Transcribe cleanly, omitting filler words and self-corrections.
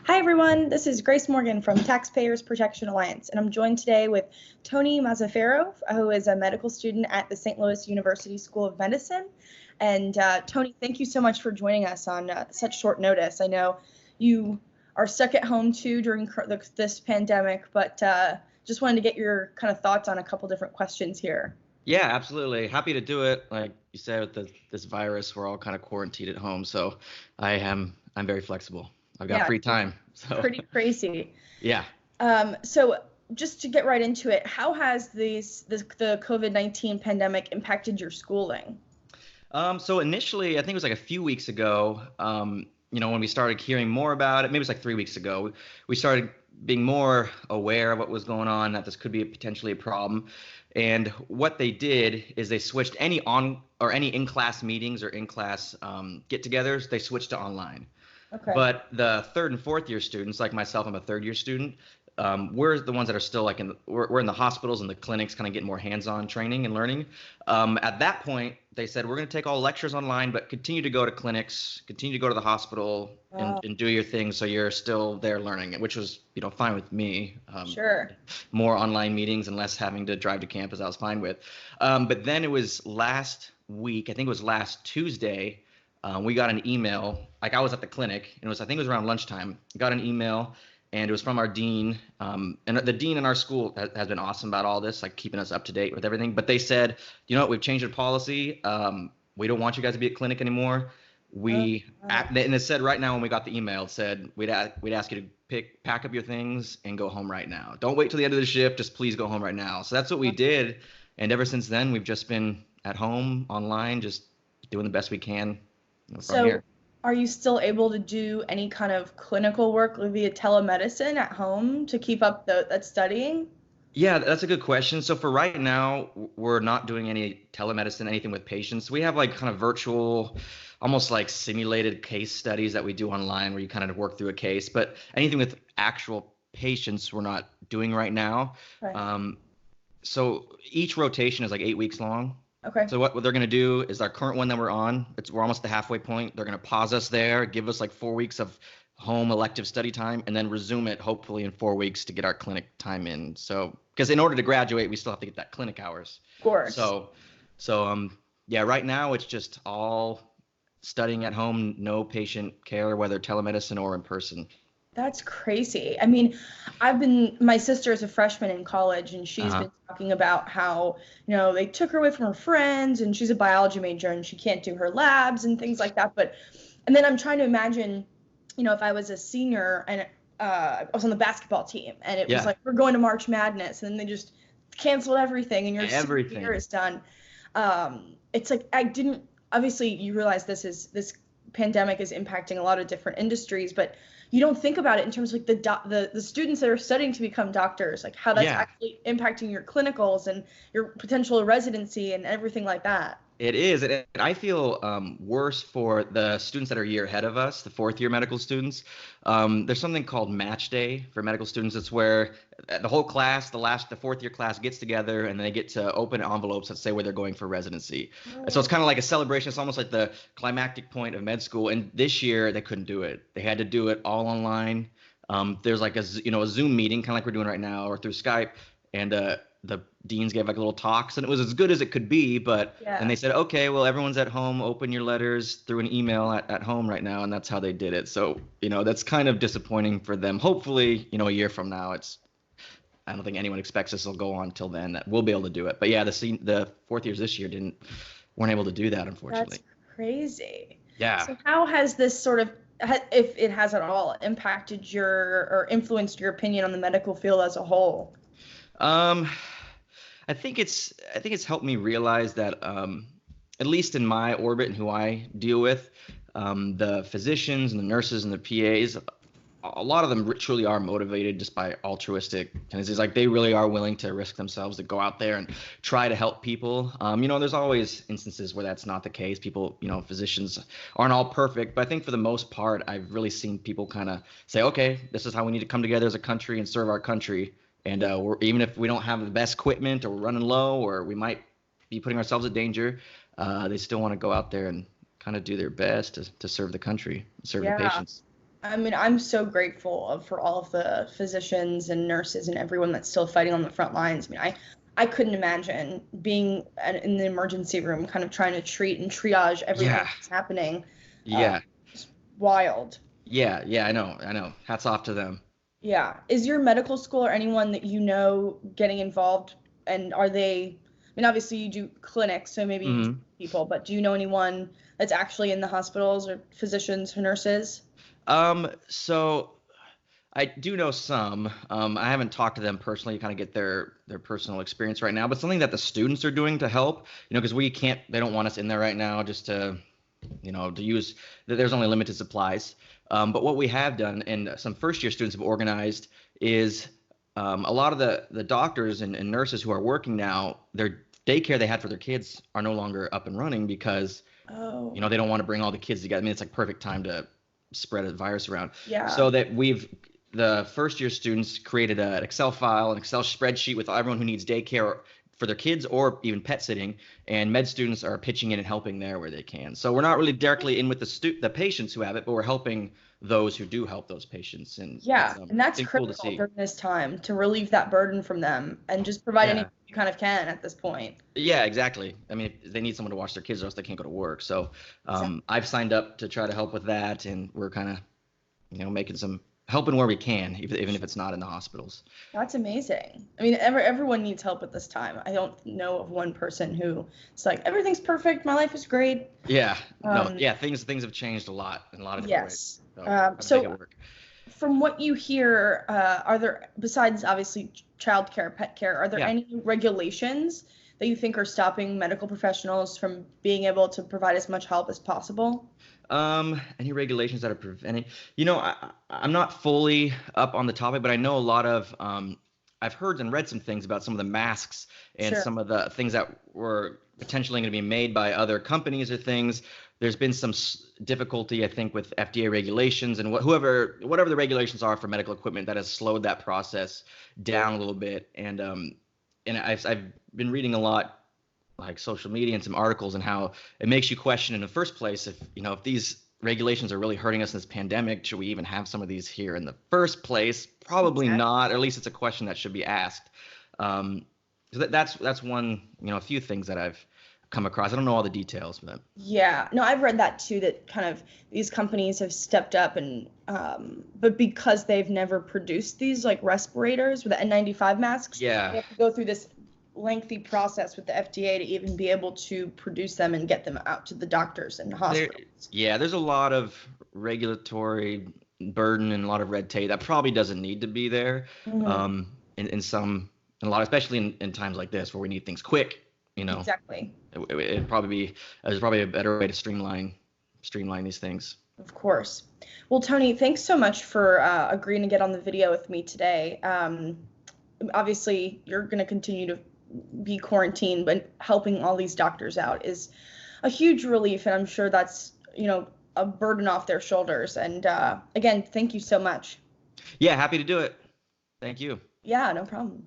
Hi, everyone. This is Grace Morgan from Taxpayers Protection Alliance, and I'm joined today with Tony Mazzaferro, who is a medical student at the St. Louis University School of Medicine. And Tony, thank you so much for joining us on such short notice. I know you are stuck at home too during this pandemic, but just wanted to get your kind of thoughts on a couple different questions here. Yeah, absolutely. Happy to do it. Like you said, with this virus, we're all kind of quarantined at home, so I'm very flexible. I've got Yeah, free time, so pretty crazy. yeah. So just to get right into it, how has the COVID-19 pandemic impacted your schooling? So initially, I think it was like a few weeks ago. When we started hearing more about it, maybe it was like 3 weeks ago, we started being more aware of what was going on, that this could be potentially a problem. And what they did is they switched any in-class meetings or in-class get-togethers, they switched to online. Okay. But the third and fourth year students, like myself, I'm a third year student. We're the ones that are still like we're in the hospitals and the clinics, kind of getting more hands-on training and learning. At that point, they said we're going to take all lectures online, but continue to go to clinics, continue to go to the hospital, Wow. and do your thing, so you're still there learning, which was fine with me. Sure. More online meetings and less having to drive to campus, I was fine with. But then it was last week, I think it was last Tuesday. We got an email, like I was at the clinic, and I think it was around lunchtime. Got an email, and it was from our dean. And the dean in our school has been awesome about all this, like keeping us up to date with everything. But they said, you know what, we've changed our policy. We don't want you guys to be at clinic anymore. Oh, wow. And it said right now when we got the email, it said we'd ask you to pack up your things and go home right now. Don't wait till the end of the shift. Just please go home right now. So that's what we did. And ever since then, we've just been at home online, just doing the best we can from So here. are you still able to do any kind of clinical work via telemedicine at home to keep up that studying? Yeah, that's a good question. So for right now, we're not doing any telemedicine, anything with patients. We have like kind of virtual, almost like simulated case studies that we do online where you kind of work through a case, but anything with actual patients, we're not doing right now. Okay. So each rotation is like 8 weeks long. Okay. So what they're going to do is our current one that we're on, we're almost at the halfway point. They're going to pause us there, give us like 4 weeks of home elective study time, and then resume it hopefully in 4 weeks to get our clinic time in. So because in order to graduate, we still have to get that clinic hours. Of course. So yeah, right now it's just all studying at home, no patient care, whether telemedicine or in person. That's crazy. I mean, my sister is a freshman in college and she's Uh-huh. been talking about how, they took her away from her friends and she's a biology major and she can't do her labs and things like that. And then I'm trying to imagine, if I was a senior and I was on the basketball team and it was Yeah, like, we're going to March Madness and then they just canceled everything and your senior year everything. is done. It's like, obviously you realize this pandemic is impacting a lot of different industries, but you don't think about it in terms of like the students that are studying to become doctors, like how that's Yeah. actually impacting your clinicals and your potential residency and everything like that. It is, and I feel worse for the students that are a year ahead of us, the fourth year medical students. There's something called match day for medical students. It's where the whole class, the fourth year class gets together and they get to open envelopes that say where they're going for residency. And so it's Oh, kind of like a celebration. It's almost like the climactic point of med school. And this year they couldn't do it. They had to do it all online. There's like a Zoom meeting, kind of like we're doing right now, or through Skype, and the deans gave like little talks, and it was as good as it could be. But and yeah. they said, okay, well, everyone's at home. Open your letters through an email at home right now, and that's how they did it. So that's kind of disappointing for them. Hopefully, a year from now, I don't think anyone expects this will go on till then, that we'll be able to do it. But yeah, the fourth years this year weren't able to do that, That's unfortunately. crazy. Yeah. So how has this sort of, if it has at all, impacted your or influenced your opinion on the medical field as a whole? Um, I think it's helped me realize that at least in my orbit and who I deal with, the physicians and the nurses and the PAs, a lot of them truly are motivated just by altruistic tendencies. Like they really are willing to risk themselves to go out there and try to help people. There's always instances where that's not the case. People, physicians aren't all perfect, but I think for the most part, I've really seen people kind of say, okay, this is how we need to come together as a country and serve our country. And even if we don't have the best equipment or we're running low or we might be putting ourselves in danger, they still want to go out there and kind of do their best to serve the country, serve the Yeah. patients. I mean, I'm so grateful for all of the physicians and nurses and everyone that's still fighting on the front lines. I mean, I couldn't imagine being in the emergency room, kind of trying to treat and triage everything Yeah, that's happening. yeah, It's wild. yeah. I know. Hats off to them. Yeah. Is your medical school or anyone that you know getting involved? And are they, I mean, obviously you do clinics, so maybe you Hmm. people, but do you know anyone that's actually in the hospitals or physicians or nurses? So I do know some. I haven't talked to them personally, kind of get their personal experience right now, but something that the students are doing to help, because we can't, they don't want us in there right now just to, to use, there's only limited supplies. But what we have done, and some first year students have organized, is a lot of the doctors and nurses who are working now, their daycare they had for their kids are no longer up and running because Oh, they don't want to bring all the kids together. I mean, it's like perfect time to spread a virus around. yeah. So that the first year students created an Excel file, an Excel spreadsheet with everyone who needs daycare for their kids or even pet sitting, and med students are pitching in and helping there where they can. So we're not really directly in with the patients who have it, but we're helping those who do help those patients, and Yeah, and that's been cool to critical see. during this time to relieve that burden from them and just provide anything Yeah. you kind of can at this point. Yeah, exactly. I mean, if they need someone to watch their kids, or else they can't go to work. So Exactly. I've signed up to try to help with that, and we're kind of, making some helping where we can, even if it's not in the hospitals. That's amazing. I mean, everyone needs help at this time. I don't know of one person who it's like everything's perfect, my life is great. Yeah, no, Um, yeah, things have changed a lot in a lot of different ways. yes. So I have to make So it work. from what you hear, are there, besides obviously childcare, pet care, are there Yeah. any regulations that you think are stopping medical professionals from being able to provide as much help as possible? Any regulations that are preventing? I'm not fully up on the topic, but I know a lot of. I've heard and read some things about some of the masks and Sure. some of the things that were potentially going to be made by other companies or things. There's been some difficulty, I think, with FDA regulations and whatever the regulations are for medical equipment that has slowed that process down a little bit. And I've been reading a lot like social media and some articles and how it makes you question in the first place if these regulations are really hurting us in this pandemic, should we even have some of these here in the first place? Probably Exactly. not, or at least it's a question that should be asked. So that's one, a few things that I've come across. I don't know all the details, but Yeah, no, I've read that too, that kind of these companies have stepped up and but because they've never produced these like respirators with the N95 masks, they yeah, have to go through this lengthy process with the FDA to even be able to produce them and get them out to the doctors and there hospitals. yeah, there's a lot of regulatory burden and a lot of red tape that probably doesn't need to be there. Hmm. In a lot, especially in times like this where we need things quick, Exactly. it'd probably be there's probably a better way to streamline these things. Of course. Well, Tony, thanks so much for agreeing to get on the video with me today. Obviously, you're going to continue to be quarantined, but helping all these doctors out is a huge relief, and I'm sure that's, a burden off their shoulders. And again, thank you so much. Yeah, happy to do it. Thank you. Yeah, no problem.